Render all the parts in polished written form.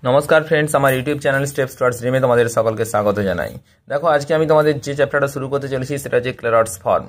নমস্কার ফ্রেন্ডস, আমার YouTube channel steps towards ড্রিমে তোমাদের সকলকে স্বাগত জানাই। দেখো, আজকে আমি তোমাদের যে চ্যাপ্টারটা শুরু করতে চলেছি সেটা হচ্ছে ক্লেরটস ফর্ম।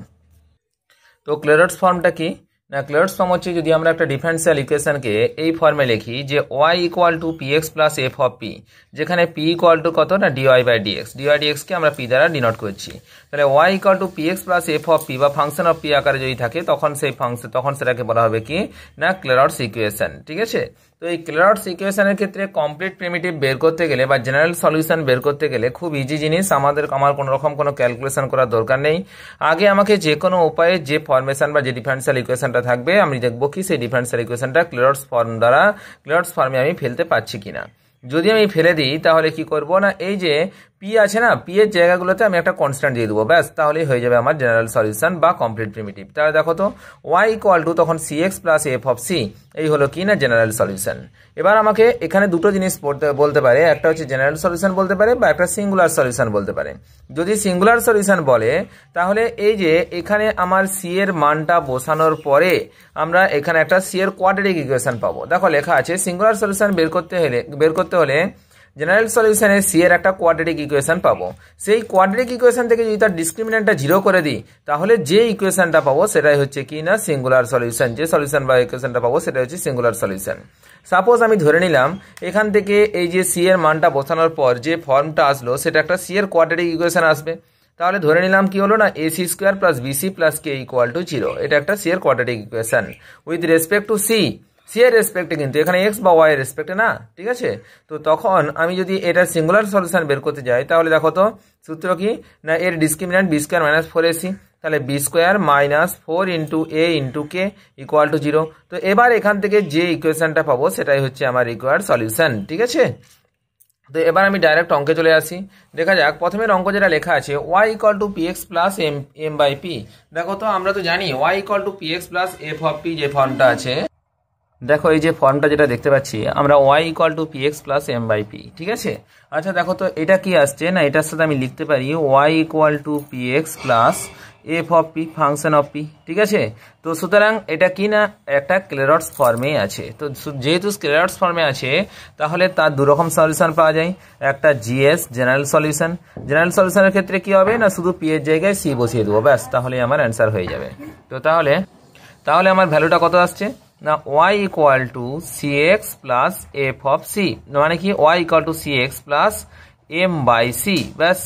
তো ক্লেরটস ফর্মটা কি না, ক্লেরটস ফর্ম হচ্ছে যদি আমরা একটা ডিফারেন্সিয়াল ইকুয়েশনকে এই ফর্মে লিখি যে y equal to px plus F of P, যেখানে p ইকুয়াল টু কত না dy বাই ডিএক্স, কে আমরা p দ্বারা ডিনোট করছি। তাহলে y equal to px plus F of P বা ফাংশন অফ পি আকারে যদি থাকে তখন সেটাকে বলা হবে কি না ক্লেরটস ইকুয়েশন। ঠিক আছে, তো এই ক্লেরটস ইকুয়েশনের ক্ষেত্রে কমপ্লিট প্রিমিটিভ বের করতে গেলে বা জেনারেল সলিউশন বের করতে গেলে খুব ইজি জিনিস, আমার কোনো রকম কোনো ক্যালকুলেশন করার দরকার নেই। আগে আমাকে যে কোনো উপায়ে যে ফরমেশন বা যে ডিফারেন্সিয়াল ইকুয়েশনটা থাকবে আমি দেখবো কি সেই ডিফারেন্সিয়াল ইকুয়েশনটা ক্লেরটস ফর্মে আমি ফেলতে পারছি কিনা। যদি আমি ফেলে দিই তাহলে কি করব না, এই যে পি আছে না, পি এর জায়গাগুলোতে আমি একটা কনস্ট্যান্ট দিয়ে দেবো, ব্যাস তাহলেই হয়ে যাবে আমার জেনারেল সলিউশন বা কমপ্লিট প্রিমিটিভ। তাহলে দেখো তো y ইকুয়াল টু তখন cx plus F of C, এই হলো কি না জেনারেল সলিউশন। এবার আমাকে এখানে দুটো জিনিস বলতে পারে, একটা হচ্ছে জেনারেল সলিউশন বলতে পারে বা একটা সিঙ্গুলার সলিউশন বলতে পারে। যদি সিঙ্গুলার সলিউশন বলে তাহলে এই যে এখানে আমার সি এর মানটা বসানোর পরে আমরা এখানে একটা সি এর কোয়াড্রেটিক ইকুয়েশন পাবো। দেখো লেখা আছে সিঙ্গুলার সলিউশন বের করতে হলে জেনারেল সলিউশনে সি এর একটা কোয়াড্রেটিক ইকুয়েশন পাবো। সেই কোয়াড্রেটিক ইকুয়েশন থেকে যদি তার ডিসক্রিমিনেন্টটা 0 করে দিই তাহলে যে ইকুয়েশনটা পাবো সেটাই হচ্ছে কি না সিঙ্গুলার সলিউশন। যে সলিউশন বা ইকুয়েশনটা পাবো সেটা হচ্ছে সিঙ্গুলার সলিউশন। সাপোজ আমি ধরে নিলাম এখান থেকে এই যে সি এর মানটা বসানোর পর যে ফর্মটা আসলো সেটা একটা সি এর কোয়াড্রেটিক ইকুয়েশন আসবে। তাহলে ধরে নিলাম কি হলো না AC square plus BC plus K equal to 0, এটা একটা সি এর quadratic equation with respect to C এর রেসপেক্টে, কিন্তু এখানে এক্স বা ওয়াই এর রেসপেক্টে না। ঠিক আছে, তো তখন আমি যদি এটা সিঙ্গুলার সলিউশন বের করতে যাই তাহলে দেখো তো সূত্র কি না, এর discriminant B square minus 4ac, তাহলে B square minus 4 into A into K equal to 0। তো এবার এখান থেকে যে ইকুয়েশনটা পাবো সেটাই হচ্ছে আমার রিকোয়ার্ড সলিউশন। ঠিক আছে, তো এবার আমি ডাইরেক্ট অঙ্কে চলে আসি। দেখা যাক প্রথমের অঙ্ক যেটা লেখা আছে y equal to px plus M by P. দেখো তো আমরা তো জানি y equal to px plus F of P যে ফর্মটা আছে, দেখো এই যে ফর্মটা যেটা দেখতে পাচ্ছি আমরা y equal to px plus M by P. ঠিক আছে, আচ্ছা দেখো তো এটা কি আসছে না, এটার সাথে আমি লিখতে পারি y equal to px plus F of P function of P. ঠিক আছে, তো সুতরাং এটা কি না একটা ক্লেরটস ফর্মে আছে। তো যেহেতু ক্লেরটস ফর্মে আছে তাহলে তার দুরকম সলিউশন পাওয়া যায়, একটা জিএস জেনারেল সলিউশন। জেনারেল সলিউশনের ক্ষেত্রে কি হবে না, শুধু পি এর জায়গায় সি বসিয়ে দেবো, ব্যাস তাহলে আমার অ্যান্সার হয়ে যাবে। তো তাহলে আমার ভ্যালুটা কত আসছে না y equal to C X plus F of C, মানে কি y equal to C X plus M by C, ব্যাস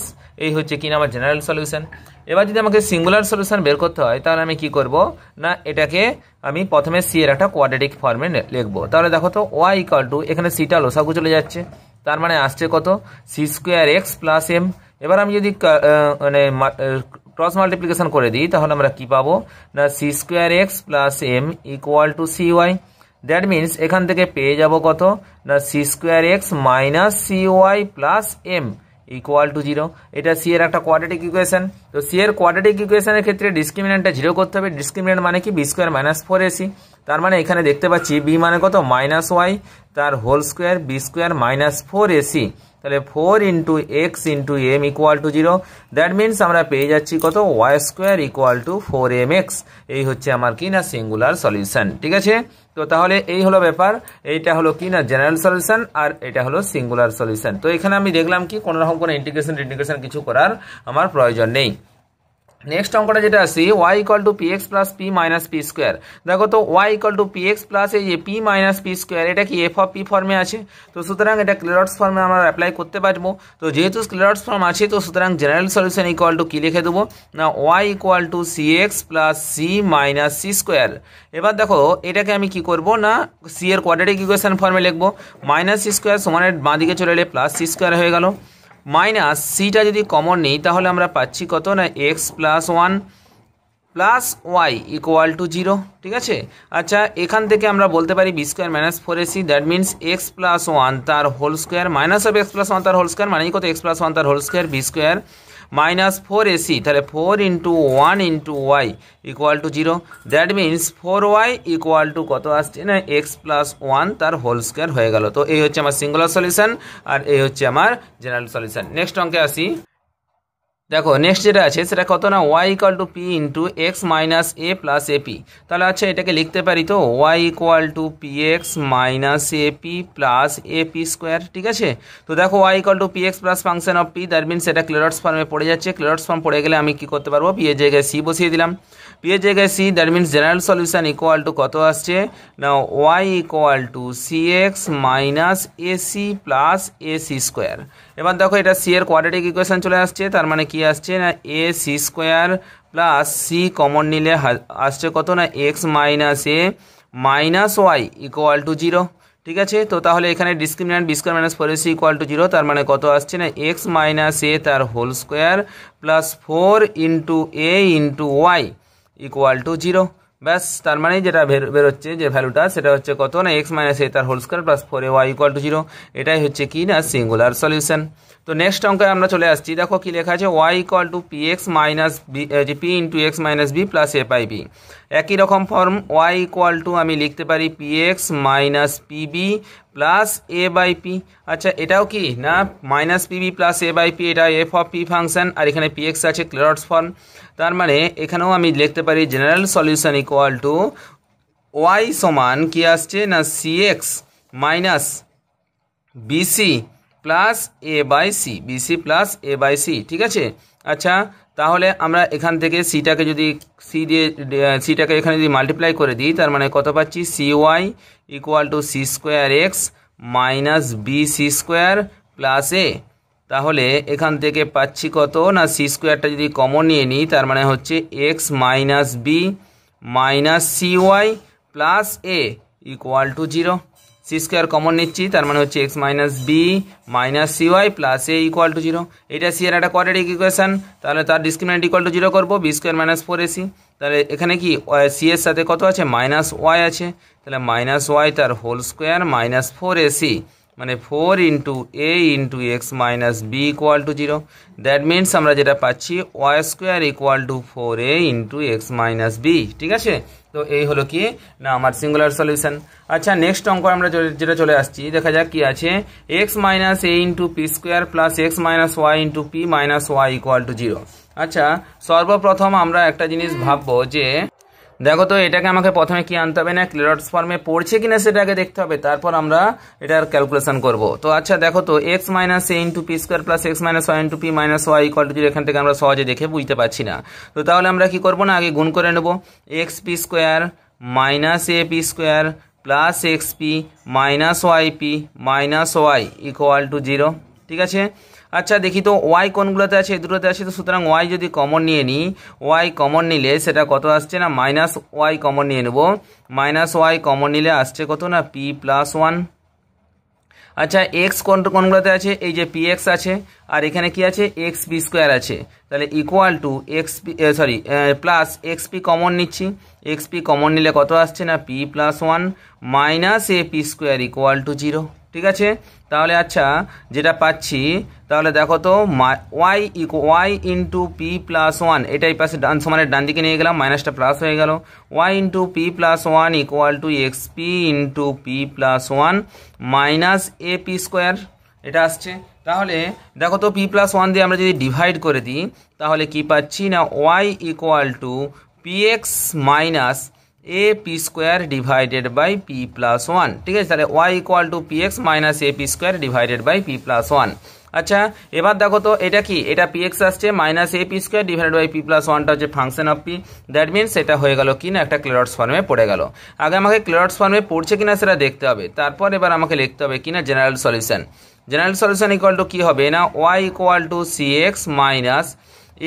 এই হচ্ছে কিনা আমার জেনারেল সলিউশন। এবার যদি আমাকে সিঙ্গুলার সলিউশন বের করতে হয় তাহলে আমি কি করব না, এটাকে আমি প্রথমে সি এর একটা কোয়াড্রেটিক ফর্মে লিখবো। তাহলে দেখো তো y ইকুয়াল টু এখানে সিটা লসাগু চলে যাচ্ছে, তার মানে আসছে কত C square X plus M. এবার আমি যদি মানে ক্রস মাল্টিপ্লিকেশন করে দিই তাহলে আমরা কি পাবো না C square X plus M equal to C Y. That means এখান থেকে পেয়ে যাব কত না C square X minus C Y plus M equal to 0। এটা সি এর একটা কোয়াড্রেটিক ইকুয়েশন। তো সি এর কোয়াড্রেটিক ইকুয়েশনের ক্ষেত্রে ডিসক্রিমিনেন্টটা 0 করতে হবে। ডিসক্রিমিনেন্ট মানে কি বি স্কোয়ার মাইনাস 4ac, তার মানে এখানে দেখতে পাচ্ছি বি মানে কত মাইনাস ওয়াই তার whole square B square minus 4ac, তাহলে 4 into X into M equal to 0। That means আমরা পেয়ে যাচ্ছি কত Y square equal two 4mx। এই হচ্ছে আমার কি না সিঙ্গুলার সলিউশন। ঠিক আছে, তো তাহলে এই হলো ব্যাপার, এইটা হলো কি না জেনারেল সলিউশন আর এটা হলো সিঙ্গুলার সলিউশন। তো এখানে আমি দেখলাম কি কোনো রকম কোনো ইন্টিগ্রেশন কিছু করার আমার প্রয়োজন নেই। নেক্সট অঙ্কটা যেটা আসি y equal to px plus P minus P square. দেখো তো y equal to px plus এই যে পি মাইনাস পি স্কোয়ার, এটা কি এফ অফ পি ফর্মে আছে। তো সুতরাং এটা ক্লেরটস ফর্মে আমরা অ্যাপ্লাই করতে পারবো। তো যেহেতু ক্লেরটস ফর্ম আছে তো সুতরাং জেনারেল সলিউশন ইকুয়াল টু কি লিখে দেবো না y equal to C X plus C minus C square. এবার দেখো এটাকে আমি কি করব না সি এর কোয়াড্রেটিক ইকুয়েশন ফর্মে লিখবো, মাইনাস সি স্কোয়ার সমানের বাঁ দিকে চলে এলে প্লাস সি স্কোয়ার হয়ে গেল। মাইনাস সিটা যদি কমন নিই তাহলে আমরা পাচ্ছি কত না এক্স প্লাস 1 প্লাস ওয়াই ইকুয়াল টু 0। ঠিক আছে, আচ্ছা এখান থেকে আমরা বলতে পারি B square minus 4ac, that means X plus 1 তার whole square minus of X plus 1 তার হোল স্কোয়ার মানে কত এক্স প্লাস 1 তার whole square B square minus 4ac, তাহলে 4 into 1 into Y equal to 0। That means 4y equal to কত আসছে না X plus 1 তার হোল স্কোয়ার হয়ে গেল। তো এই হচ্ছে আমার সিঙ্গুলার সলিউশন আর এই হচ্ছে আমার জেনারেল সলিউশন। নেক্সট অঙ্কে আসি। দেখো নেক্সট যেটা আছে সেটা কত না y equal to P into X minus A plus AP. তাহলে আচ্ছা এটাকে লিখতে পারি তো y equal to P x minus AP plus AP square. ঠিক আছে, তো দেখো y equal to P x plus function of P, that means এটা ক্লেরটস ফর্মে পড়ে যাচ্ছে। ক্লেরটস ফর্ম পড়ে গেলে আমি কি করতে পারবো, পি এর জায়গায় সি বসিয়ে দিলাম। পি এর জায়গায় C, that means general solution equal to কত আসছে না y equal to C X minus AC plus AC square. এবার দেখো এটা সি এর কোয়াড্রেটিক ইকুয়েশন চলে আসছে, তার মানে কি আসছে না A C square plus C common নিলে আসছে কত না X minus A minus Y equal to 0। ঠিক আছে, তো তাহলে এখানে discriminant B square minus 4ac equal to 0, তার মানে কত আসছে না এক্স মাইনাস এ তার whole square plus 4 into A into Y equal to 0। ব্যাস, তার মানে যেটা বেরোচ্ছে যে ভ্যালুটা সেটা হচ্ছে কত না এক্স মাইনাস এ তার whole square plus 4ay equal to 0। এটাই হচ্ছে কি না সিঙ্গুলার সলিউশন। তো নেক্সট অঙ্কে আমরা চলে আসছি, দেখো কি লেখা আছে y equal to P x minus B P into X minus B plus A by B. একই রকম ফর্ম y ইকুয়াল টু আমি লিখতে পারি P x minus PB plus A by P. আচ্ছা এটাও কি না minus PB plus A by P, এটা এফ অফ পি ফাংশন, আর এখানে পি এক্স আছে ক্লেরটস ফর্ম। তার মানে এখানেও আমি লিখতে পারি general solution equal to Y সমান কি আসছে না C X minus BC plus A by C, BC plus A by C. ঠিক আছে, আচ্ছা তাহলে আমরা এখান থেকে সিটাকে যদি সিটাকে এখানে যদি মাল্টিপ্লাই করে দিই, তার মানে কত পাচ্ছি C Y equal to C square X minus B C square plus A. তাহলে এখান থেকে পাচ্ছি কত না সি স্কোয়ারটা যদি কমন নিয়ে নিই, তার মানে হচ্ছে X minus B minus C Y plus A equal to 0। C square common নিচ্ছি, তার মানে হচ্ছে X minus B minus C Y plus A equal to 0। এটা সি এর একটা কোয়াড্রেটিক ইকুয়েশন, তাহলে তার ডিসক্রিমিন্যান্ট ইকুয়াল টু 0 করবো, বি স্কোয়ার মাইনাস 4ac। তাহলে এখানে কি সি এর সাথে কত আছে মাইনাস ওয়াই আছে, তাহলে মাইনাস ওয়াই তার হোল স্কোয়ার মাইনাস 4ac, মানে 4 into A into X minus B equal to 0। That means আমরা যেটা পাচ্ছি Y square equal to 4a into X minus B. ঠিক আছে, তো এই হলো কি না আমার সিঙ্গুলার সলিউশন। আচ্ছা নেক্সট অঙ্ক আমরা যেটা চলে আসছি, দেখা যাক কি আছে X minus A into P square plus X minus Y into P minus Y equal to 0। আচ্ছা সর্বপ্রথম আমরা একটা জিনিস ভাববো যে দেখো তো এটাকে আমাকে প্রথমে কি আনতে হবে না ক্লেরটস ফর্মে পড়ছে কিনা সেটাকে দেখতে হবে, তারপর আমরা এটার ক্যালকুলেশন করব। তো আচ্ছা দেখো তো X minus A into P square plus X minus Y into P minus Y equal to 0, এখান থেকে আমরা সহজে দেখে বুঝতে পারছি না। তো তাহলে আমরা কি করবো না আগে গুণ করে নেব, X P square minus A P square plus X P minus Y P minus Y equal to 0। ঠিক আছে, আচ্ছা দেখি তো ওয়াই কোনগুলোতে আছে, দুটোতে আছে, তো সুতরাং ওয়াই যদি কমন নিয়ে নিই, ওয়াই কমন নিলে সেটা কত আসছে না মাইনাস ওয়াই কমন নিয়ে নেব, মাইনাস ওয়াই কমন নিলে আসছে কত না পি প্লাস 1। আচ্ছা এক্স কোনগুলোতে আছে, এই যে পি এক্স আছে, আর এখানে কি আছে এক্স পি স্কোয়ার আছে, তাহলে equal to X P plus X P common নিচ্ছি, এক্স পি কমন নিলে কত আসছে না P plus 1 minus A P square equal to 0। ঠিক আছে, তাহলে আচ্ছা যেটা পাচ্ছি তাহলে দেখো তো ওয়াই ইন্টু পি প্লাস 1, এটাই পাশে সমানের ডান দিকে নিয়ে গেলাম, মাইনাসটা প্লাস হয়ে গেল, Y into P plus 1 equal to X P into P plus 1 minus A P square, এটা আসছে। তাহলে দেখো তো পি প্লাস 1 দিয়ে আমরা যদি ডিভাইড করে দিই, তাহলে কি পাচ্ছি না Y equal to P x minus A P square divided by P plus 1। ঠিক আছে, তাহলে Y equal to P x minus A P square divided by P plus 1। আচ্ছা এবার দেখো তো এটা কি, এটা পি এক্স আসছে minus A P square divided by P plus 1টা হচ্ছে function of P, that means এটা হয়ে গেল কি না একটা ক্লেরটস ফর্মে পড়ে গেল। আগে আমাকে ক্লেরটস ফর্মে পড়ছে কিনা সেটা দেখতে হবে, তারপর এবার আমাকে লিখতে হবে কিনা general solution. General solution equal to কি হবে না Y equal to C X minus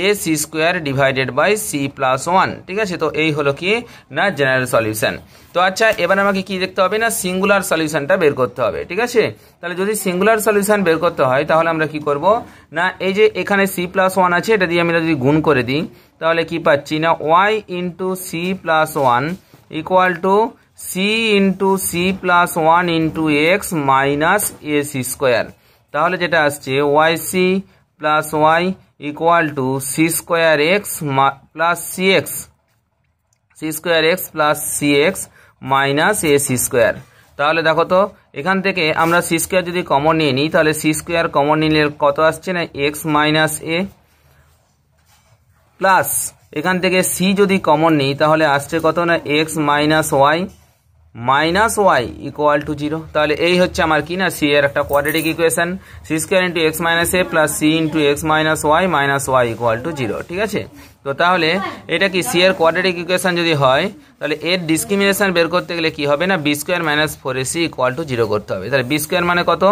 A C square divided by C plus 1। ঠিক আছে, তো এই হলো কি না জেনারেল সলিউশন। তো আচ্ছা এবার আমাকে কি দেখতে হবে না সিঙ্গুলার সলিউশনটা বের করতে হবে। ঠিক আছে, তাহলে যদি সিঙ্গুলার সলিউশন বের করতে হয় তাহলে আমরা কি করব না এই যে এখানে সি প্লাস 1 আছে, এটা দিয়ে আমরা যদি গুণ করে দিই তাহলে কি পাচ্ছি না Y into C plus 1 equal to C into C plus 1 into X minus A C square. তাহলে যেটা আসছে Y C plus Y equal to C square X plus C X, C square X plus C X minus A C square. তাহলে দেখো তো এখান থেকে আমরা C square যদি কমন নিয়ে নিই, তাহলে সি স্কোয়ার কমন নিলে কত আসছে না এক্স মাইনাস এ প্লাস এখান থেকে সি যদি কমন নিই তাহলে আসছে কত না X minus Y equal to 0। তাহলে এই হচ্ছে আমার কি না সি এর একটা quadratic equation, C square into X minus A plus C into X minus Y equal to 0। ঠিক আছে, তো তাহলে এটা কি সি এর কোয়াড্রেটিক ইকুয়েশন যদি হয় তাহলে এর ডিসক্রিমিনেশন বের করতে গেলে কি হবে না B square minus 4ac equal to 0 করতে হবে। তাহলে বি স্কোয়ার মানে কত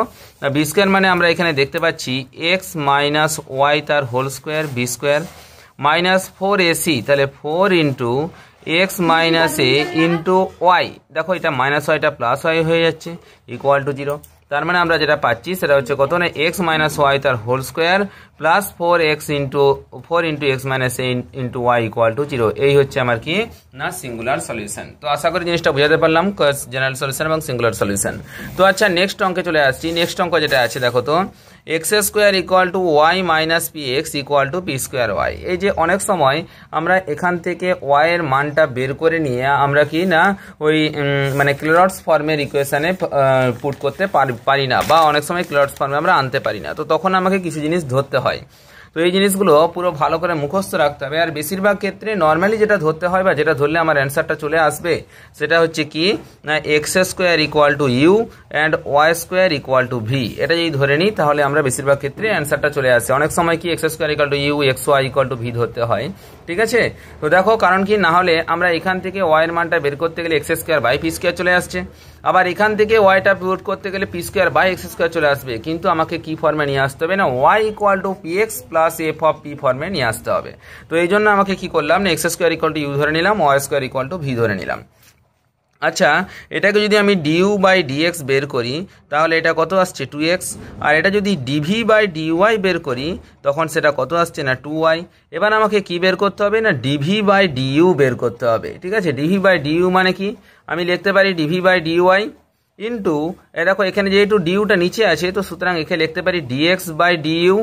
না বি স্কোয়ার মানে আমরা এখানে দেখতে পাচ্ছি এক্স মাইনাস ওয়াই তার whole square B square minus 4ac, তাহলে 4 into X minus A into Y, দেখো এটা মাইনাস ওয়াইটা প্লাস ওয়াই হয়ে যাচ্ছে ইকুয়াল টু 0। তার মানে আমরা যেটা পাচ্ছি সেটা হচ্ছে কত না এক্স মাইনাস ওয়াই তার whole square plus 4 into X minus A into Y equal to 0। এই হচ্ছে আমার কি না সিঙ্গুলার সলিউশন। তো আশা করি জিনিসটা বোঝাতে পারলাম, জেনারেল সলিউশন এবং সিঙ্গুলার সলিউশন। তো আচ্ছা নেক্সট অঙ্কে চলে আসছি। নেক্সট অঙ্ক যেটা আছে দেখো তো X square equal to Y minus P X equal to P square Y. এই যে অনেক সময় আমরা এখান থেকে ওয়াই এর মানটা বের করে নিয়ে আমরা কি না ওই মানে ক্লেরটস ফর্মের ইকুয়েশনে পুট করতে পারি না, বা অনেক সময় ক্লেরটস ফর্মে আমরা আনতে পারি না। তো তখন আমাকে কিছু জিনিস ধরতে হয়। তো এই জিনিসগুলো পুরো ভালো করে মুখস্থ রাখতে হবে। আর বেশিরভাগ ক্ষেত্রে নর্মালি যেটা ধরতে হয় বা যেটা ধরলে আমার অ্যান্সারটা চলে আসবে সেটা হচ্ছে কি না x square equal to U and Y square equal to V. এটা যদি ধরে নিই তাহলে আমরা বেশিরভাগ ক্ষেত্রে অ্যান্সারটা চলে আসে। অনেক সময় কি X square equal to U X Y equal to V ধরতে হয়। ঠিক আছে, তো দেখো কারণ কি না হলে আমরা এখান থেকে ওয়াই এর মানটা বের করতে গেলে x square by p square চলে আসছে, আবার এখান থেকে ওয়াইটা পুট করতে গেলে p square by x square চলে আসবে। কিন্তু আমাকে কি ফর্মে নিয়ে আসতে হবে না Y equal to P x plus F of p ফর্মে নিয়ে আসতে হবে। তো এই জন্য আমাকে কি করলাম না x square equal to u ধরে নিলাম, y square equal to v ধরে নিলাম। আচ্ছা এটাকে যদি আমি ডিউ বাই ডিএক্স বের করি তাহলে এটা কত আসছে 2x, আর এটা যদি ডিভি বাই ডিওয়াই বের করি তখন সেটা কত আসছে না 2y। এবার আমাকে কি বের করতে হবে না ডিভি বাই ডিইউ বের করতে হবে। ঠিক আছে, ডিভি বাই ডিইউ মানে কি আমি লিখতে পারি ডিভি বাই ডিওয়াই ইন্টু দেখো এখানে যেহেতু ডিউটা নিচে আছে তো সুতরাং এখানে লিখতে পারি ডিএক্স বাই ডিইউ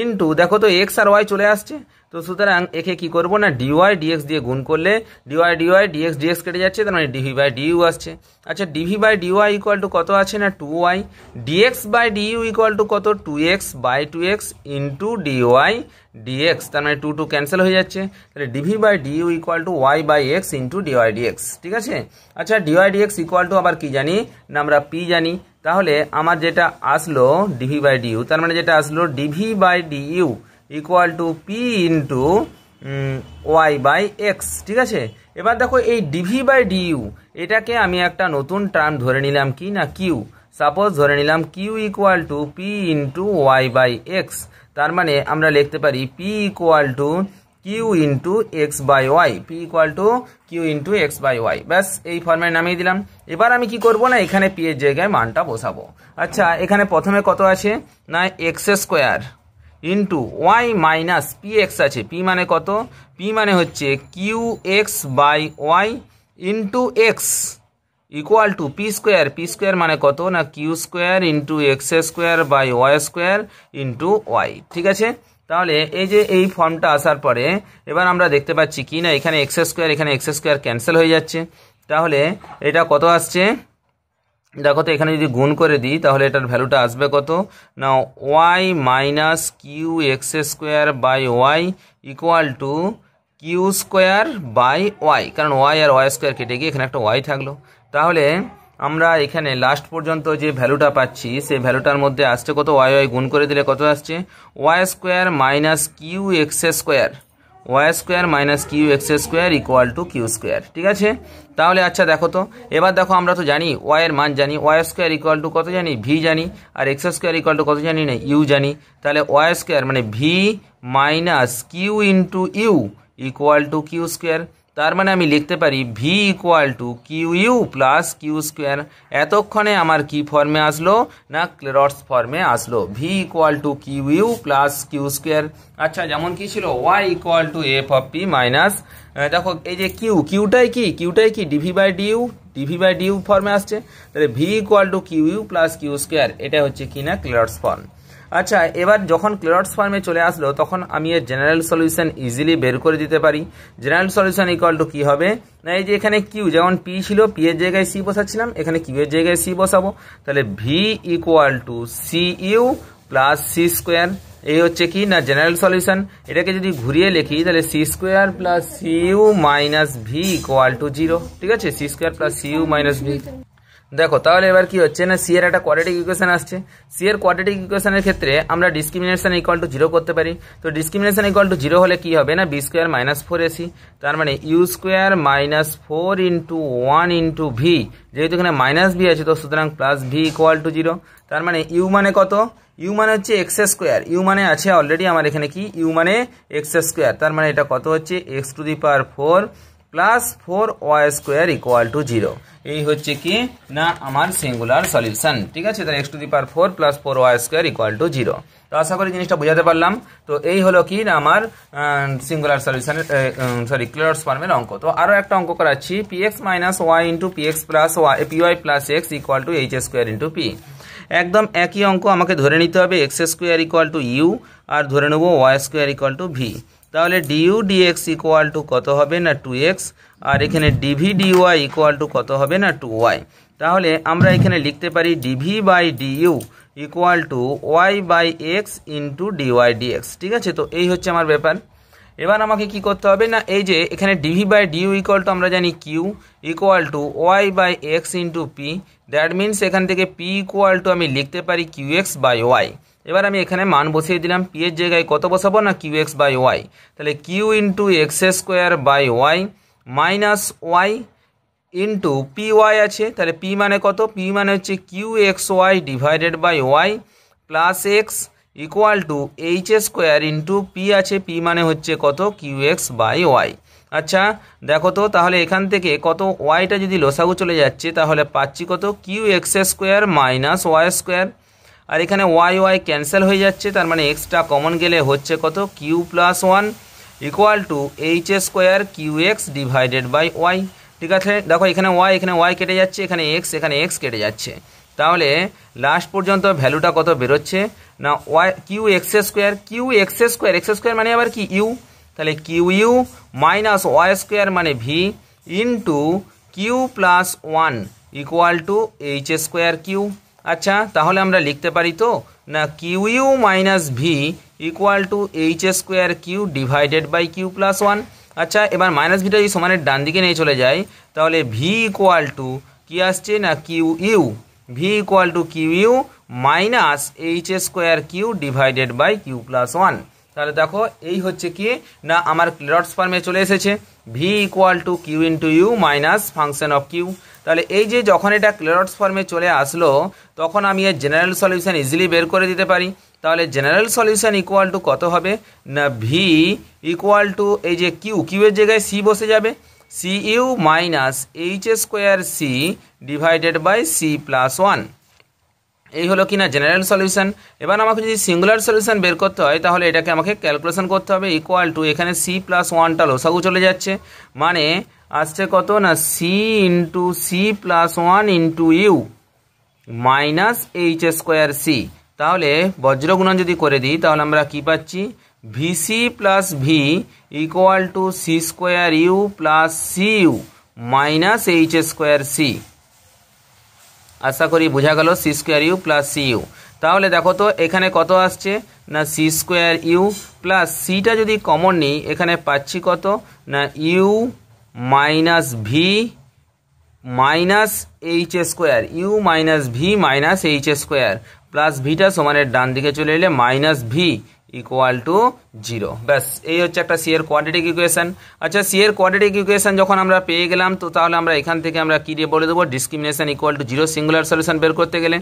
ইন্টু দেখো তো এক্স আর ওয়াই চলে আসছে, তো সুতরাং একে কি করবো না ডিওয়াই ডিএক্স দিয়ে গুণ করলে ডিওয়াই ডিএক্স কেটে যাচ্ছে, তার মানে ডিভি বাই ডিইউ আসছে। আচ্ছা d v by dy equal to কত আছে না 2y, d x by d u equal to কত 2x by 2x into d y dx, তার মানে 2 ক্যান্সেল হয়ে যাচ্ছে। তাহলে d v by d u equal to y by x into d y d x. ঠিক আছে, আচ্ছা ডিওয়াই ডিএক্স ইকুয়াল টু আবার কি জানি না আমরা পি জানি। তাহলে আমার যেটা আসলো ডিভি বাই ডিইউ তার মানে যেটা আসলো d v by d u equal to P into y by x. ঠিক আছে, এবার দেখো এই ডিভি বাই ডিইউ এটাকে আমি একটা নতুন টার্ম ধরে নিলাম কি না কিউ, সাপোজ ধরে নিলাম q equal to P into y by x. তার মানে আমরা লিখতে পারি p equal to q into x by Y, P equal to q into x by y, ব্যাস এই ফর্মে নামিয়ে দিলাম। এবার আমি কি করব না এখানে পি এর জায়গায় মানটা বসাবো। আচ্ছা এখানে প্রথমে কত আছে না x square into Y minus P x আছে, পি মানে কত পি মানে হচ্ছে q x by y into x equal to P square মানে কত না q square into x square by Y square into y. ঠিক আছে, তাহলে এই যে এই ফর্মটা আসার পরে এবার আমরা দেখতে পাচ্ছি কি না এখানে এক্স স্কোয়ার ক্যান্সেল হয়ে যাচ্ছে। তাহলে এটা কত আসছে দেখো তো এখানে যদি গুণ করে দিই তাহলে এটার ভ্যালুটা আসবে কত না y minus q x square by Y equal to q square by y, কারণ ওয়াই আর ওয়াই স্কোয়ার কেটে গিয়ে এখানে একটা ওয়াই থাকলো। তাহলে আমরা এখানে লাস্ট পর্যন্ত যে ভ্যালুটা পাচ্ছি সেই ভ্যালুটার মধ্যে আসছে কত ওয়াই গুণ করে দিলে কত আসছে Y square minus q x square equal to q square. ঠিক আছে, তাহলে আচ্ছা দেখো তো এবার দেখো আমরা তো জানি ওয়াই এর মান জানি, ওয়াই স্কোয়ার ইকুয়াল টু কত জানি ভি জানি, আর এক্স স্কোয়ার ইকুয়াল টু কত জানি না ইউ জানি। তাহলে ওয়াই স্কোয়ার মানে v minus q into u equal to q square. তার মানে আমি লিখতে পারি v equal to q u plus q square. এতক্ষণে আমার কি ফর্মে আসলো না ক্লেরটস ফর্মে আসলো, v equal to q u plus q square. আচ্ছা যেমন কি ছিল y equal to f of p minus দেখো এই যে কিউটাই কি ডিভি বাই ডিউ ফর্মে আসছে, তাহলে v equal to q u plus q square, এটা হচ্ছে কি না ক্লেরটস ফর্ম। আচ্ছা এবার যখন ক্লেরটস ফর্মে চলে আসলো তখন আমি এর জেনারেল সলিউশন ইজিলি বের করে দিতে পারি। জেনারেল সলিউশন ইকুয়াল টু কি হবে না এই যে এখানে কিউ যেমন পি ছিল পি এর জায়গায় সি বসাচ্ছিলাম, এখানে কিউ এর জায়গায় সি বসাবো। তাহলে v equal to c u plus c square, এই হচ্ছে কি না জেনারেল সলিউশন। এটাকে যদি ঘুরিয়ে লিখি তাহলে c square plus C you minus V equal to 0। ঠিক আছে, c square plus C you minus v. দেখো তাহলে এবার কি হচ্ছে না সি এর একটা কোয়াড্রেটিক ইকুয়েশন আসছে। সি এর কোয়াড্রেটিক ইকুয়েশনের ক্ষেত্রে আমরা ডিসক্রিমিনেশন ইকুয়াল টু 0 করতে পারি। তো ডিসক্রিমিনেশন ইকুয়াল টু 0 হলে কি হবে না বি স্কোয়ার মাইনাস 4ac, তার মানে u square minus 4 into 1 into v, যেহেতু এখানে মাইনাস ভি আছে তো সুতরাং প্লাস ভি ইকুয়াল টু 0। তার মানে ইউ মানে কত, ইউ মানে হচ্ছে এক্স স্কোয়ার, ইউ মানে আছে অলরেডি আমার এখানে কি ইউ মানে এক্স স্কোয়ার, তার মানে এটা কত হচ্ছে x to the power 4 plus 4y square equal to 0। এই হচ্ছে কি না আমার সিঙ্গুলার সলিউশন। ঠিক আছে, তাহলে x to the power 4 plus 4y square equal to 0। তো আশা করি জিনিসটা বোঝাতে পারলাম। তো এই হলো কি না আমার সিঙ্গুলার সলিউশনের ক্লেরটস ফর্মের অঙ্ক। তো আরো একটা অঙ্ক করাচ্ছি, px minus Y into p x plus p y plus x equal to H square into p. একদম একই অঙ্ক, আমাকে ধরে নিতে হবে x square equal to u আর ধরে নেবো y square equal to v. তাহলে ডিউ ডিএক্স ইকুয়াল টু কত হবে না 2x, আর এখানে ডিভি ডিওয়াই ইকুয়াল টু কত হবে না 2y। তাহলে আমরা এখানে লিখতে পারি d v by d u equal to y by x into d y d x. ঠিক আছে, তো এই হচ্ছে আমার ব্যাপার। এবার আমাকে কি করতে হবে না এই যে এখানে d v by d u equal to আমরা জানি q equal to y by x into p, that means এখান থেকে পি ইকুয়াল টু আমি লিখতে পারি কিউ এক্স বাই ওয়াই। এবার আমি এখানে মান বসিয়ে দিলাম, পি এর জায়গায় কত বসাবো না কিউ এক্স বাই ওয়াই, তাহলে q into x square by y minus Y into p y আছে, তাহলে পি মানে কত, পি মানে হচ্ছে q x y divided by y plus x equal to H square into p আছে, p মানে হচ্ছে কত কিউ এক্স বাই ওয়াই। আচ্ছা দেখো তো তাহলে এখান থেকে কত ওয়াইটা যদি লসাগু চলে যাচ্ছে তাহলে পাচ্ছি কত Q x square minus Y square, আর এখানে ওয়াই ওয়াই ক্যান্সেল হয়ে যাচ্ছে, তার মানে এক্সটা কমন গেলে হচ্ছে কত q plus 1 equal to H square q x divided by y. ঠিক আছে, দেখো এখানে ওয়াই কেটে যাচ্ছে, এখানে এক্স কেটে যাচ্ছে, তাহলে লাস্ট পর্যন্ত ভ্যালুটা কত বেরোচ্ছে না ওয়াই কিউ এক্স স্কোয়ার মানে আবার কি ইউ, তাহলে Q you minus Y square মানে V into Q plus 1 equal to H square Q. আচ্ছা তাহলে আমরা লিখতে পারি তো না Q U minus V equal to H square Q divided by Q plus 1। আচ্ছা এবার মাইনাস ভিটা যদি সমানের ডান দিকে নিয়ে চলে যায় তাহলে ভি ইকুয়াল টু কি আসছে না Q u, v equal to q you minus H square Q divided by Q plus 1। তাহলে দেখো এই হচ্ছে কি না আমার ক্লেরটস ফর্মে চলে এসেছে, v equal to q into you minus function of q. তাহলে এই যে যখন এটা ক্লেরটস ফর্মে চলে আসলো তখন আমি এর জেনারেল সলিউশন ইজিলি বের করে দিতে পারি। তাহলে জেনারেল সলিউশন ইকুয়াল টু কত হবে না ভি ইকুয়াল টু এই যে কিউ এর জায়গায় সি বসে যাবে, c you minus H square c divided by C plus 1। এই হলো কিনা জেনারেল সলিউশন। এবার আমাকে যদি সিঙ্গুলার সলিউশন বের করতে হয় তাহলে এটাকে আমাকে ক্যালকুলেশন করতে হবে, ইকুয়াল টু এখানে সি প্লাস 1টা লসাগু চলে যাচ্ছে, মানে আসছে কত না C into C plus 1 into you minus H square C. তাহলে বজ্রগুণন যদি করে দিই তাহলে আমরা কি পাচ্ছি V C plus V equal to C square U plus C you minus H square C. আশা করি বোঝা গেল C square U plus C U. তাহলে দেখো তো এখানে কত আসছে না সি স্কোয়ার ইউ প্লাস সিটা যদি কমন নিই এখানে পাচ্ছি কত না U minus V minus H square, U minus V minus H square plus ভিটা সমানের ডান দিকে চলে এলে মাইনাস ভি ইকুয়াল টু 0। ব্যাস এই হচ্ছে একটা সি এর কোয়াড্রেটিক ইকুয়েশন। আচ্ছা সি এর কোয়াড্রেটিক ইকুয়েশন যখন আমরা পেয়ে গেলাম তো তাহলে আমরা এখান থেকে আমরা কি দিয়ে বলে দেবো discrimination equal to 0 singular solution বের করতে গেলে।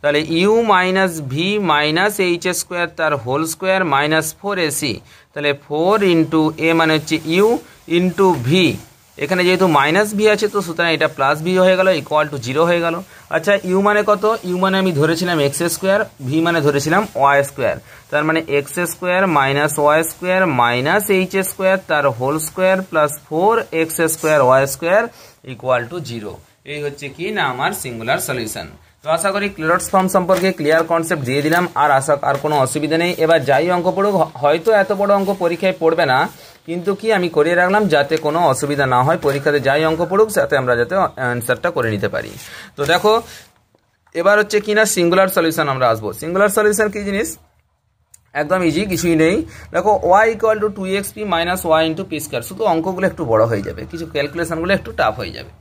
তাহলে u minus V minus H square তার হোল স্কোয়ার মাইনাস 4ac, তাহলে 4 ইন্টু এ মানে হচ্ছে ইউ ইন্টু ভি, এখানে যেহেতু মাইনাস ভি আছে তো সুতরাং এটা প্লাস ভি হয়ে গেল ইকুয়াল টু 0 হয়ে গেল। আচ্ছা ইউ মানে কত, ইউ মানে আমি ধরেছিলাম এক্স স্কোয়ার, ভি মানে ধরেছিলাম ওয়াই স্কোয়ার, তার মানে X square minus Y square minus H square তার whole square plus 4x square Y square equal to 0। এই হচ্ছে কি না আমার সিঙ্গুলার সলিউশন। তো আশা করি ক্লেরটস ফর্ম সম্পর্কে ক্লিয়ার কনসেপ্ট দিয়ে দিলাম, আর কোনো অসুবিধা নেই। এবার যাই অঙ্ক পড়ুক, হয়তো এত বড় অঙ্ক পরীক্ষায় পড়বে না, কিন্তু কি আমি করিয়ে রাখলাম যাতে কোনো অসুবিধা না হয়, পরীক্ষাতে যাই অঙ্ক পড়ুক যাতে আমরা যাতে অ্যান্সারটা করে নিতে পারি। তো দেখো এবার হচ্ছে কি না সিঙ্গুলার সলিউশন আমরা আসবো। সিঙ্গুলার সলিউশন কি জিনিস, একদম ইজি, কিছুই নেই। দেখো y equal to 2xp minus Y into P square, শুধু অঙ্কগুলো একটু বড় হয়ে যাবে, কিছু ক্যালকুলেশনগুলো একটু টাফ হয়ে যাবে।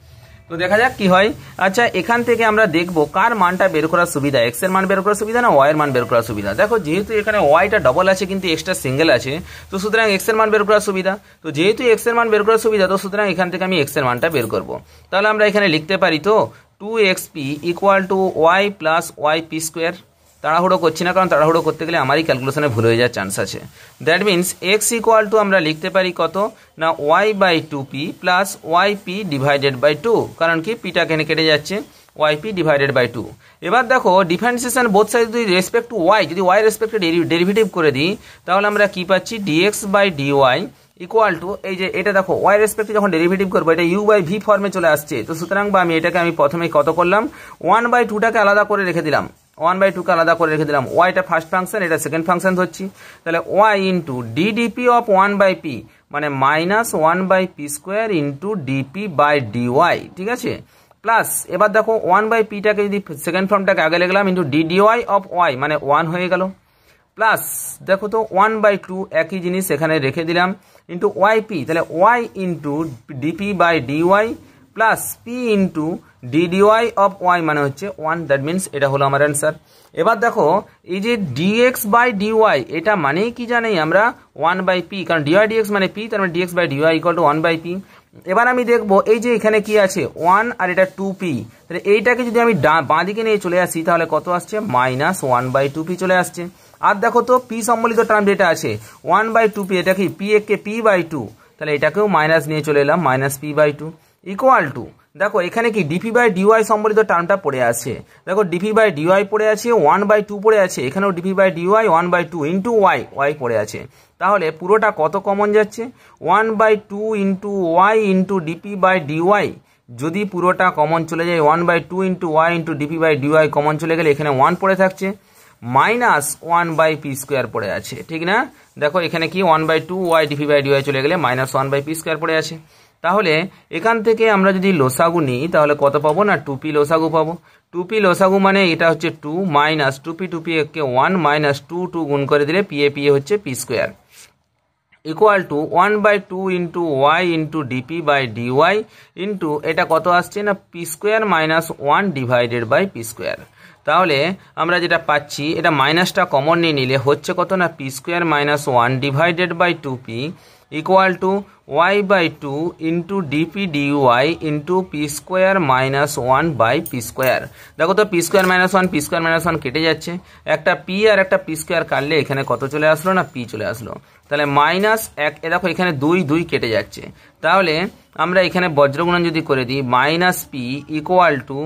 তো দেখা যাক কি হয়। আচ্ছা, এখান থেকে আমরা দেখবো কার মানটা বের করার সুবিধা, এক্স এর মান বের করার সুবিধা না ওয়াই এর মান বের করার সুবিধা। দেখো যেহেতু এখানে ওয়াইটা ডবল আছে কিন্তু এক্সটা সিঙ্গেল আছে, তো সুতরাং এক্স এর মান বের করার সুবিধা। তো যেহেতু এক্স এর মান বের করার সুবিধা, তো সুতরাং এখান থেকে আমি এক্স এর মানটা বের করব। তাহলে আমরা এখানে লিখতে পারি তো 2xp equal to y plus y p square. তাড়াহুড়ো করছি না, কারণ তাড়াহুড়ো করতে গেলে আমারই ক্যালকুলেশনে ভুল হয়ে যাওয়ার চান্স আছে। That means x equal to আমরা লিখতে পারি কত না y by 2p plus y p divided by 2, কারণ কি পিটা কেটে যাচ্ছে, ওয়াই পি ডিভাইডেড বাই 2। এবার দেখো ডিফারেন্সিয়েশন বোথ সাইড যদি রেসপেক্ট টু ওয়াই, যদি ওয়াই রেসপেক্টে ডেরিভেটিভ করে দিই, তাহলে আমরা কি পাচ্ছি d x by dy equal to, এই যে এটা দেখো ওয়াই রেসপেক্টে যখন ডেরিভেটিভ করবো এটা ইউ বাই ভি ফর্মে চলে আসছে। তো সুতরাং বা আমি প্রথমে কত করলাম, 1/2টাকে আলাদা করে রেখে দিলাম, 1/2কে আলাদা করে রেখে দিলাম। ওয়াইটা ফার্স্ট ফাংশন, এটা সেকেন্ড ফাংশন ধরছি। তাহলে Y into DDP of 1/p মানে minus 1/p square into DP by d y, ঠিক আছে। প্লাস এবার দেখো 1/pটাকে যদি সেকেন্ড ফর্মটাকে আগে লিখলাম ইন্টু ডিডিওয়াই অফ ওয়াই মানে 1 হয়ে গেল। প্লাস দেখো তো 1/2 একই জিনিস এখানে রেখে দিলাম ইন্টু ওয়াই পি, তাহলে Y into DP by D Y plus P into D D Y of Y মানে হচ্ছে 1। দ্যাট মিনস এটা হলো আমার অ্যান্সার। এবার দেখো এই যে ডিএক্স বাই ডিওয়াই এটা মানেই কি জানি আমরা 1/p, কারণ ডিওয়াই ডিএক্স মানে পি, তার মানে d x by dy equal to 1/p। এবার আমি দেখবো এই যে এখানে কি আছে 1 আর এটা 2p, তাহলে এইটাকে যদি আমি বাঁ দিকে নিয়ে চলে আসি তাহলে কত আসছে মাইনাস 1/2p চলে আসছে। আর দেখো তো পি সম্বলিত টার্ম যেটা আছে 1/2p, এটা কি পি একে p/2, তাহলে এটাকেও মাইনাস নিয়ে চলে এলাম মাইনাস p/2 ইকুয়াল টু, দেখো এখানে কি ডিপি বাই ডিওয়াই সম্বলিত টার্মটা পড়ে আছে। দেখো ডিপি বাই ডিওয়াই পড়ে আছে, 1/2 পড়ে আছে, এখানেও d p by d y 1/2 into y পড়ে আছে। তাহলে পুরোটা কত কমন যাচ্ছে, 1/2 into y into DP by d y. যদি পুরোটা কমন চলে যায় 1/2 into y into DP by d y common চলে গেলে এখানে 1 পড়ে থাকছে, মাইনাস 1/p স্কোয়ার পড়ে আছে, ঠিক না। দেখো এখানে কি 1/2 ওয়াই ডিপি বাই ডিওয়াই চলে গেলে মাইনাস 1/p স্কোয়ার পড়ে আছে। তাহলে এখান থেকে আমরা যদি লসাগু নিই তাহলে কত পাবো না 2p লসাগু পাবো। 2p লসাগু মানে এটা হচ্ছে 2 মাইনাস 2p কে 1 মাইনাস 2 গুণ করে দিলে p হচ্ছে p square equal to 1/2 into y into DP by d y into এটা কত আসছে না p square minus 1 divided by p square. তাহলে আমরা যেটা পাচ্ছি এটা মাইনাসটা কমন নিয়ে নিলে হচ্ছে কত না p square minus 1 divided by 2p equal to y/2 into DP dy into P square minus 1/p square. দেখো তো পি স্কোয়ার মাইনাস 1 কেটে যাচ্ছে, একটা পি আর একটা পি স্কোয়ার কাটলে এখানে কত চলে আসলো না পি চলে আসলো। তাহলে মাইনাস 1, দেখো এখানে 2 কেটে যাচ্ছে, তাহলে আমরা এখানে বজ্রগুণন যদি করে দিই minus p equal to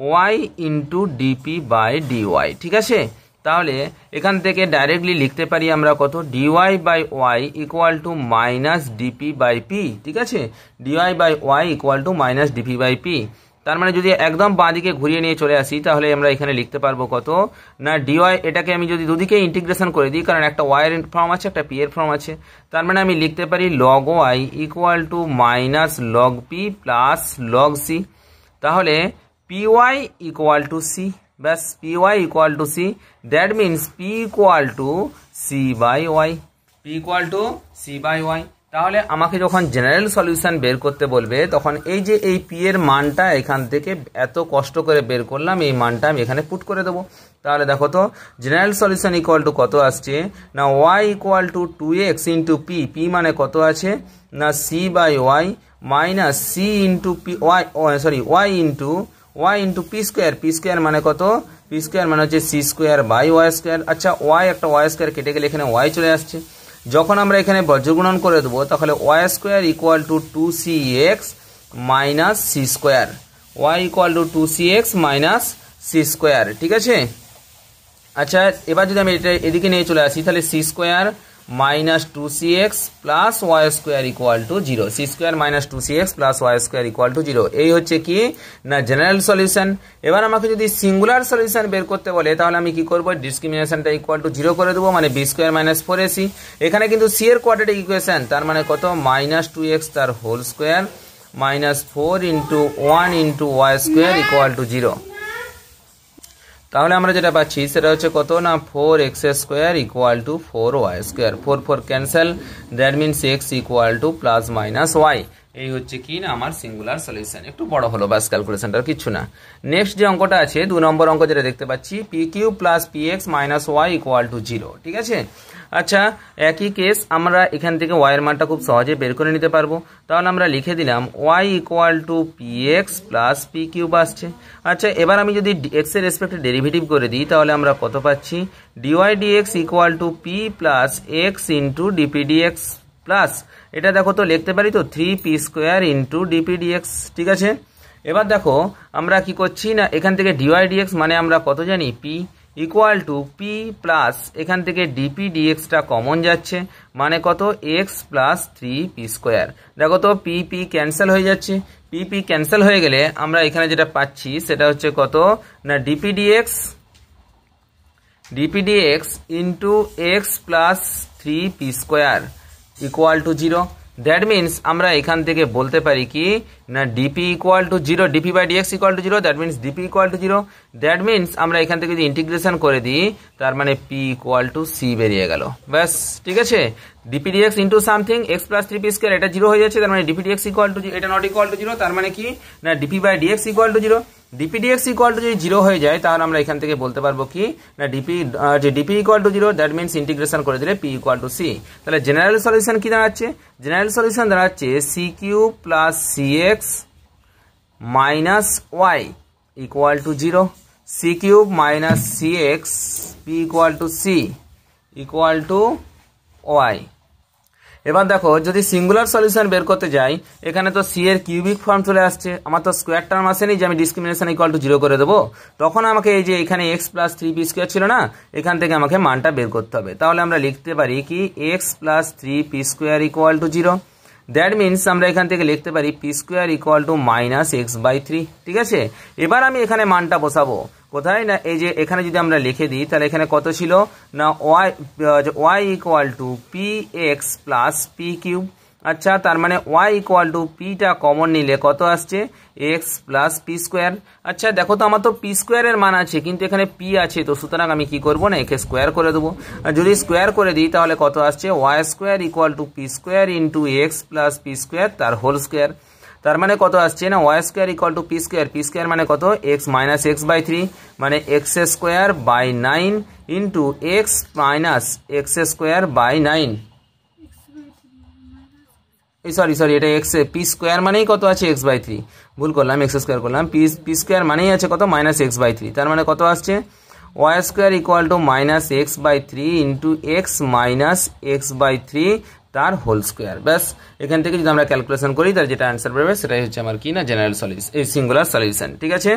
y into DP by d y, ঠিক আছে। তাহলে এখান থেকে ডাইরেক্টলি লিখতে পারি আমরা কত d y by Y equal to minus DP by P, ঠিক আছে। D y by Y equal to minus DP by p. তার মানে যদি একদম বাঁ দিকে ঘুরিয়ে নিয়ে চলে আসি তাহলে আমরা এখানে লিখতে পারবো কত না ডিওয়াই, এটাকে আমি যদি দুদিকে ইন্টিগ্রেশন করে দিই, কারণ একটা ওয়াই এর ফর্ম আছে একটা পি এর ফর্ম আছে, তার মানে আমি লিখতে পারি log Y equal to minus log P plus log C. তাহলে P Y equal to C, ব্যাস P Y equal to C. That means P equal to C by Y, P equal to C by Y. তাহলে আমাকে যখন general solution বের করতে বলবে তখন এই যে এই পি এর মানটা এখান থেকে এত কষ্ট করে বের করলাম এই মানটা আমি এখানে পুট করে দেবো। তাহলে দেখো তো জেনারেল সলিউশন ইকুয়াল টু কত আসছে না Y equal to 2x into p, p মানে কত আছে না C by y minus c into p y into P square মানে কত, পি স্কোয়ার মানে হচ্ছে c square by Y square. আচ্ছা ওয়াই একটা ওয়াই স্কোয়ার কেটে গেলে এখানে ওয়াই চলে আসছে, যখন আমরা এখানে বজ্রগুণন করে দেবো তাহলে y square equal to 2cx minus C square, Y equal to 2cx minus C square, ঠিক আছে। আচ্ছা এবার যদি আমি এটা এদিকে নিয়ে চলে আসি তাহলে c square minus 2cx plus y square equal to 0, C square minus 2cx plus y square equal to 0। এই হচ্ছে কি না জেনারেল সলিউশন। এবার আমাকে যদি সিঙ্গুলার সলিউশন বের করতে বলে তাহলে আমি কি করবো, ডিসক্রিমিনেশনটা ইকুয়াল টু 0 করে দেবো, মানে বি স্কোয়ার মাইনাস 4ac। এখানে কিন্তু সি এর কোয়াড্রেটিক ইকুয়েশন, তার মানে কত মাইনাস 2x তার whole square minus 4 into 1 into y square equal to 0। তাহলে আমরা যেটা পাচ্ছি সেটা হচ্ছে কত না 4x square equal to 4y square, 4 cancel, that means x equal to plus minus y. এই হচ্ছে কি না আমার সিঙ্গুলার সলিউশন। একটু বড় হলো বাস, ক্যালকুলেশনটা কিছু না। নেক্সট যে অঙ্কটা আছে 2 নম্বর অঙ্ক যেটা দেখতে পাচ্ছি p q plus p x minus Y equal to 0, ঠিক আছে। আচ্ছা, একই কেস, আমরা এখান থেকে ওয়াই এর মানটা খুব সহজে বের করে নিতে পারবো। তাহলে আমরা লিখে দিলাম y equal to P x plus P cube আসছে। আচ্ছা, এবার আমি যদি এক্স এর রেসপেক্টে ডেরিভেটিভ করে দিই তাহলে আমরা কত পাচ্ছি, d y d x equal to p plus x into d p d x plus, এটা দেখো তো লিখতে পারি তো 3p square into d p dx, ঠিক আছে। এবার দেখো আমরা কি করছি না, এখান থেকে ডিওয়াই ডিএক্স মানে আমরা কত জানি, P equal to p plus এখান থেকে ডিপি ডিএক্সটা কমন যাচ্ছে মানে কত, এক্স প্লাস 3p স্কোয়ার। দেখো তো পি পি ক্যান্সেল হয়ে যাচ্ছে, পি পি ক্যান্সেল হয়ে গেলে আমরা এখানে যেটা পাচ্ছি সেটা হচ্ছে কত না d p d x into x plus 3p square equal to 0। That means আমরা এখান থেকে বলতে পারি কি না DP equal to 0, d p by d x equal to 0, that means d p equal to 0। That means আমরা এখান থেকে যদি ইন্টিগ্রেশন করে দিই তার মানে পি ইকুয়াল টু সি বেরিয়ে গেল, ব্যাস, ঠিক আছে। D p d x into something x plus 3p square, এটা 0 হয়ে যাচ্ছে, তার মানে ডিপি ডিএক্স ইকুয়াল টু, এটা নট ইকুয়াল টু 0, তার মানে কি না d p by d x equal to 0। D p d x equal to যদি 0 হয়ে যায় তাহলে আমরা এখান থেকে বলতে পারবো কি না DP equal to 0, that means integration করে দিলে পি ইকুয়াল টু সি। তাহলে জেনারেল সলিউশন কি দাঁড়াচ্ছে, জেনারেল সলিউশন দাঁড়াচ্ছে C cube plus C X minus Y equal to 0, C cube minus C X P equal to C equal to Y. এবার দেখো যদি singular solution বের করতে যাই, এখানে তো সি এর কিউবিক ফর্ম চলে আসছে, আমার তো স্কোয়ার টার্ম আসেনি যে আমি ডিসক্রিমিনেশন ইকুয়াল টু 0 করে দেবো, তখন আমাকে এই যে এখানে এক্স প্লাস 3p স্কোয়ার ছিল না, এখান থেকে আমাকে মানটা বের করতে হবে। তাহলে আমরা লিখতে পারি কি X plus 3p square equal to 0, that means আমরা এখান থেকে লিখতে পারি P square equal to minus X by 3, ঠিক আছে। এবার আমি এখানে মানটা বসাবো কোথায় না, এই যে এখানে যদি আমরা লিখে দিই তাহলে এখানে কত ছিল না Y equal to P x plus P cube. আচ্ছা, তার মানে ওয়াই ইকুয়াল টু পিটা কমন নিলে কত আসছে, এক্স প্লাস পি স্কোয়ার। আচ্ছা দেখো তো আমার তো পি স্কোয়ারের মান আছে কিন্তু এখানে পি আছে, তো সুতরাং আমি কি করবো না একে স্কোয়ার করে দেবো। আর যদি স্কোয়ার করে দিই তাহলে কত আসছে, Y square equal to P square into x plus P square তার হোল স্কোয়ার। তার মানে কত আসছে না Y square equal to P square মানে কত, এক্স মাইনাস এক্স বাই 3 মানে X square by 9 into X minus X square by 9, sorry এটা এক্স, পি স্কোয়ার মানেই কত আছে এক্স বাই 3, ভুল করলাম, এক্স স্কোয়ার করলাম, পি স্কোয়ার মানেই আছে কত মাইনাস এক্স বাই 3, তার মানে কত আসছে Y square equal to minus X by 3 into X minus X by 3 তার হোল স্কোয়ার। ব্যাস, এখান থেকে যদি আমরা ক্যালকুলেশন করি তার যেটা অ্যান্সার বেরোবে সেটাই হচ্ছে আমার কি না জেনারেল সলিউশন, এই সিঙ্গুলার সলিউশন, ঠিক আছে।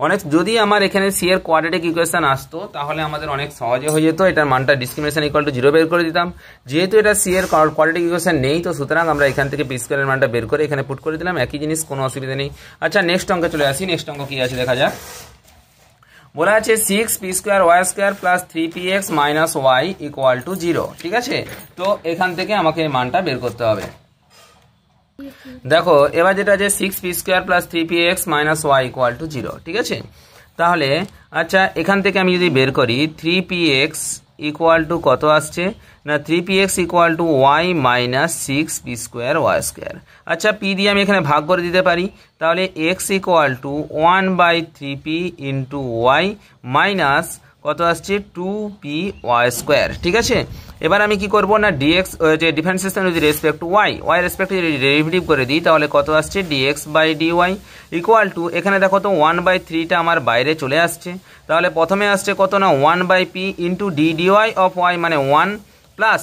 অনেক যদি আমার এখানে সি এর কোয়াড্রেটিক ইকুয়েশন আসতো তাহলে আমাদের অনেক সহজে হয়ে যেত, এটার মানটা ডিসক্রিমিনেশন ইকুয়াল টু 0 বের করে দিতাম। যেহেতু এটা সি এর কোয়াড্রেটিক ইকুয়েশন নেই, তো সুতরাং আমরা এখান থেকে পি স্কোয়ারের মানটা বের করে এখানে পুট করে দিলাম, একই জিনিস, কোনো অসুবিধা নেই। আচ্ছা নেক্সট অঙ্কে চলে আসি, নেক্সট অঙ্ক কি আছে দেখা যাক। বলা আছে 6p square Y square plus 3px minus Y equal to 0, ঠিক আছে। তো এখান থেকে আমাকে মানটা বের করতে হবে। দেখো এবার যেটা আছে 6p square plus 3px minus Y equal to 0, ঠিক আছে। তাহলে আচ্ছা এখান থেকে আমি যদি বের করি 3px ইকুয়াল টু কত আসছে না 3px equal to Y minus 6p square Y square. আচ্ছা পি দিয়ে আমি এখানে ভাগ করে দিতে পারি, তাহলে x equal to 1/3p into Y minus কত আসছে 2p ওয়াই স্কোয়ার, ঠিক আছে। এবার আমি কি করব না ডিএক্স যে ডিফারেন্সিয়েশন যদি রেসপেক্ট টু ওয়াই রেসপেক্টে যদি ডেরিভেটিভ করে দিই তাহলে কত আসছে D X by dy equal to, এখানে দেখো তো 1/3টা আমার বাইরে চলে আসছে, তাহলে প্রথমে আসছে কত না 1/p into D D Y of Y মানে 1 প্লাস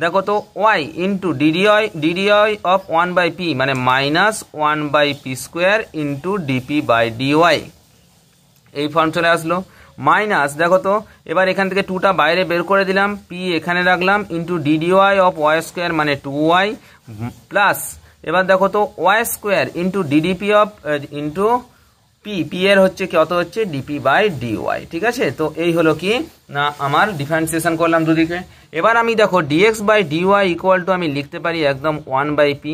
দেখো তো Y into D D Y of 1/p মানে minus 1/p square into DP by D Y, এই ফর্ম চলে আসলো। মাইনাস দেখো তো এবার এখান থেকে 2টা বাইরে বের করে দিলাম, পি এখানে রাখলাম into D D Y of Y square মানে 2y প্লাস এবার দেখো তো Y square into DDP of into P এর হচ্ছে কত হচ্ছে ডিপি বাই ডিওয়াই, ঠিক আছে। তো এই হলো কি না আমার ডিফারেন্সিয়েশন করলাম দুদিকে। এবার আমি দেখো D X by dy equal to আমি লিখতে পারি একদম 1/p।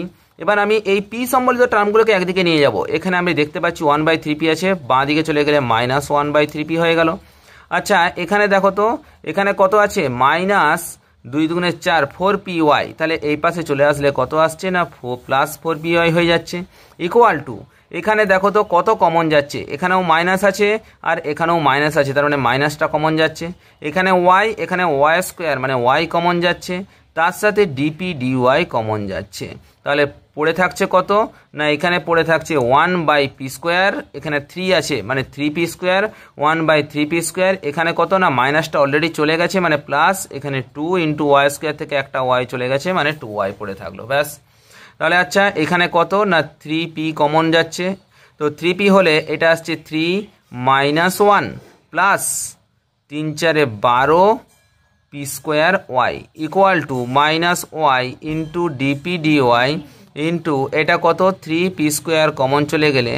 এবার আমি এই পি সম্বলিত টার্মগুলোকে একদিকে নিয়ে যাব, এখানে আমি দেখতে পাচ্ছি 1/3p আছে, বাঁ দিকে চলে গেলে মাইনাস 1/3p হয়ে গেল। আচ্ছা এখানে দেখো তো এখানে কত আছে মাইনাস 2 দুগুণে 4 4py, তাহলে এই পাশে চলে আসলে কত আসছে না প্লাস 4py হয়ে যাচ্ছে ইকুয়াল টু এখানে দেখো তো কত কমন যাচ্ছে, এখানেও মাইনাস আছে আর এখানেও মাইনাস আছে, তার মানে মাইনাসটা কমন যাচ্ছে, এখানে y এখানে y স্কোয়ার মানে y কমন যাচ্ছে, তার সাথে ডিপি ডিওয়াই কমন যাচ্ছে, তাহলে পড়ে থাকছে কত না এখানে পড়ে থাকছে 1/p স্কোয়ার, এখানে 3 আছে মানে 3p স্কোয়ার 1/3p স্কোয়ার, এখানে কত না মাইনাসটা অলরেডি চলে গেছে মানে প্লাস, এখানে 2 ইন্টু ওয়াই স্কোয়ার থেকে একটা y চলে গেছে মানে 2y পড়ে থাকলো ব্যাস। তাহলে আচ্ছা এখানে কত না 3p কমন যাচ্ছে, তো 3p হলে এটা আসছে 3 minus 1 plus 3 4 12 p square Y equal to minus Y into DP dy into এটা কত 3p স্কোয়ার কমন চলে গেলে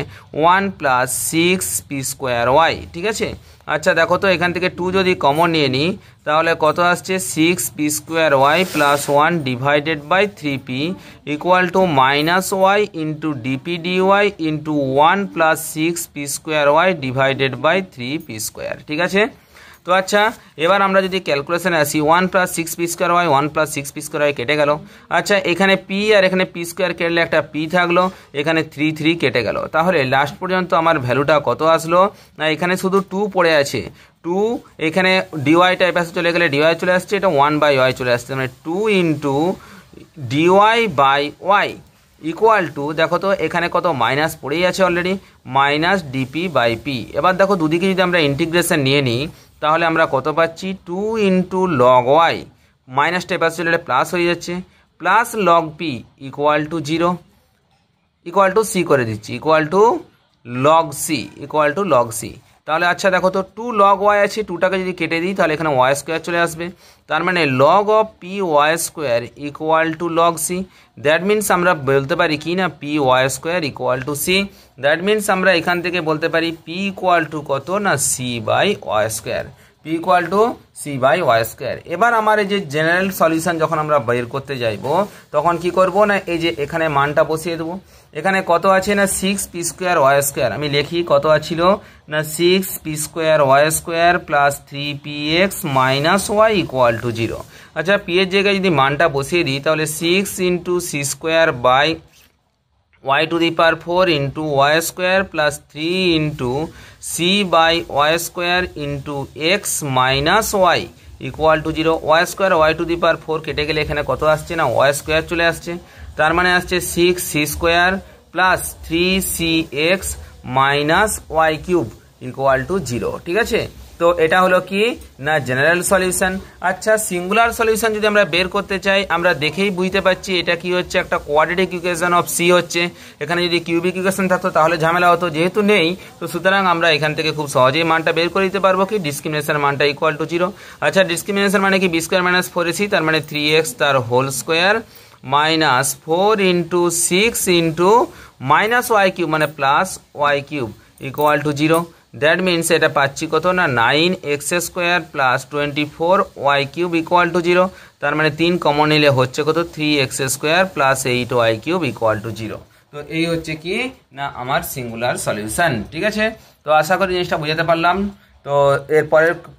1 প্লাস 6p স্কোয়ার ওয়াই, ঠিক আছে। আচ্ছা দেখো তো এখান থেকে 2 যদি কমন নিয়ে নিই তাহলে কত আসছে 6p square Y plus 1 divided by 3p equal to minus Y into DP dy into 1 plus 6p square Y divided by 3p square, ঠিক আছে। তো আচ্ছা এবার আমরা যদি ক্যালকুলেশনে আসি 1 plus 6p square Y 1 plus 6p square Y কেটে গেল, আচ্ছা এখানে p আর এখানে p স্কোয়ার কেটলে একটা p থাকলো, এখানে 3 কেটে গেল, তাহলে লাস্ট পর্যন্ত আমার ভ্যালুটা কত আসলো না এখানে শুধু 2 পড়ে আছে, 2 এখানে ডিওয়াইটা এই পাশে চলে গেলে ডিওয়াই চলে আসছে, এটা 1/y চলে আসছে, মানে 2 into D Y by Y equal to দেখো তো এখানে কত মাইনাস পড়েই আছে already minus DP by P. এবার দেখো দুদিকে যদি আমরা ইন্টিগ্রেশন নিয়ে নিই তাহলে আমরা কত পাচ্ছি 2 ইন্টু লগ ওয়াই, মাইনাসটা এপাশে চলে প্লাস হয়ে যাচ্ছে, plus log P equal to 0 equal to C করে দিচ্ছি equal to log C equal to log C. তাহলে আচ্ছা দেখো তো 2 লগ ওয়াই আছে, 2টাকে যদি কেটে দিই তাহলে এখানে ওয়াই স্কোয়ার চলে আসবে, তার মানে log of P Y square equal to log C, that means আমরা বলতে পারি কি না P Y square equal to C, that means আমরা এখান থেকে বলতে পারি পি ইকুয়াল টু কত না C by Y square, P equal to C by Y square. এবার আমার এই যে জেনারেল সলিউশন যখন আমরা বের করতে যাইব তখন কি করব না এই যে এখানে মানটা বসিয়ে দেবো, এখানে কত আছে না 6p স্কোয়ার ওয়াই স্কোয়ার, আমি লিখি কত আছিল না 6p square Y square plus 3px minus Y equal to 0। আচ্ছা পি এর জায়গায় যদি মানটা বসিয়ে দিই তাহলে 6 into C square by y to the power 4 into y square plus 3 into c by y square into x minus y equal to 0, y square y to the power 4 কেটে গেলে এখানে কত আসছে না y square চলে আসছে, তার মানে আসছে 6c square plus 3cx minus y cube equal to 0, ঠিক আছে। তো এটা হলো কি না জেনারেল সলিউশন। আচ্ছা সিঙ্গুলার সলিউশন যদি আমরা বের করতে চাই আমরা দেখেই বুঝতে পারছি এটা কি হচ্ছে, একটা কোয়াড্রেটিক ইকুয়েশন অফ সি হচ্ছে, এখানে যদি কিউবিক ইকুয়েশন থাকতো তাহলে ঝামেলা হতো, যেহেতু নেই তো সুতরাং আমরা এখান থেকে খুব সহজেই মানটা বের করে দিতে পারবো কি ডিসক্রিমিনেশন মানটা ইকুয়াল টু 0। আচ্ছা ডিসক্রিমিনেশন মানে কি বি স্কোয়ার মাইনাস 4ac, তার মানে 3x তার whole square minus 4 into 6 into minus Y cube মানে plus Y cube equal to 0, that means এটা পাচ্ছি কত না 9x square plus 24y cube equal to 0, তার মানে 3 কমন নিলে হচ্ছে কত 3x square plus 8y cube equal to 0। তো এই হচ্ছে কি না আমার সিঙ্গুলার সলিউশন, ঠিক আছে। তো আশা করি জিনিসটা বুঝাতে পারলাম। তো এর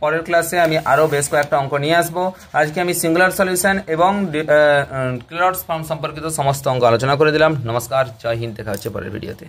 পরের ক্লাসে আমি আরও বেশ কয়েকটা অঙ্ক নিয়ে আসবো। আজকে আমি সিঙ্গুলার সলিউশন এবং ক্লেরটস ফর্ম সম্পর্কিত সমস্ত অঙ্ক আলোচনা করে দিলাম। নমস্কার, জয় হিন্দ, দেখা হচ্ছে পরের ভিডিওতে।